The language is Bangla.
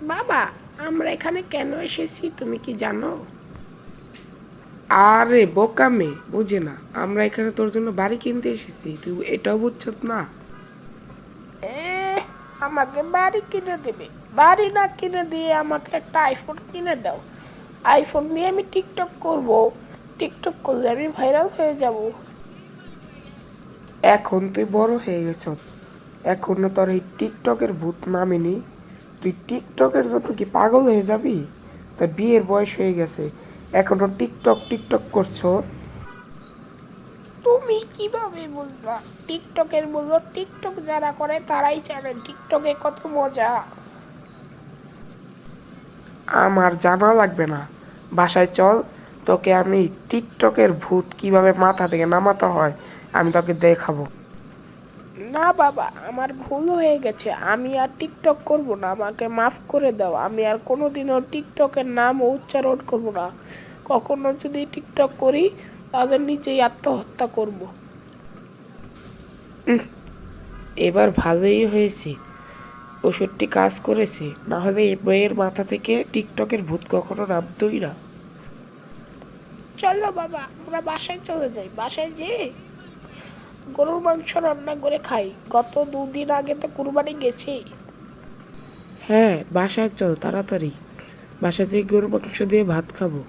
বাবা, আমরা এখানে কেন এসেছি তুমি কি জানো? আরে বোকা মেয়ে, বুঝে না। আমরা এখানে তোর জন্য বাড়ি কিনতে এসেছি, তুই এটাও বুঝছত না? এ আমাকে বাড়ি কিনে দেবে? বাড়ি না কিনে দিয়ে আমাকে একটা আইফোন কিনে দাও। আইফোন দিয়ে আমি টিকটক করব। টিকটক করলে আমি ভাইরাল হয়ে যাব। এখন তুই বড় হয়ে গেছ, এখনো তোর এই টিকটকের ভূত নামেনি। তুই টিকটকের জন্য কি পাগল হয়ে যাবি? তোর বিয়ের বয়স হয়ে গেছে, এখনো টিকটক টিকটক করছো? তুমি কিভাবে বুঝবা? টিকটকের মূল্য টিকটক যারা করে তারাই জানে টিকটকে কত মজা। আমার জানা লাগবে না, বাসায় চল, তোকে আমি টিকটকের ভূত কিভাবে মাথা থেকে নামাতে হয় আমি তোকে দেখাবো। না বাবা, আমার ভুল হয়ে গেছে, আমি আর টিকটক করব না, আমাকে মাফ করে দাও। আমি আর কোনোদিনও টিকটকের নাম উচ্চারণ করব না। কখনো যদি টিকটক করি তাহলে নিজেই আত্মহত্যা করব। এবার ভালোই হয়েছে, ওষুধটি কাজ করেছে, না হলে এই মেয়ের মাথা থেকে টিকটকের ভূত কখনো নামতই না। চলো বাবা, আমরা বাসায় চলে যাই। বাসায় যেয়ে গরুর মাংস রান্না করে খাই। গত 2 দিন আগে তো কুরবানি গেছি। হ্যাঁ, বাসায় চল তাড়াতাড়ি, বাসায় যেয়ে গরু মাংস দিয়ে ভাত খাবো।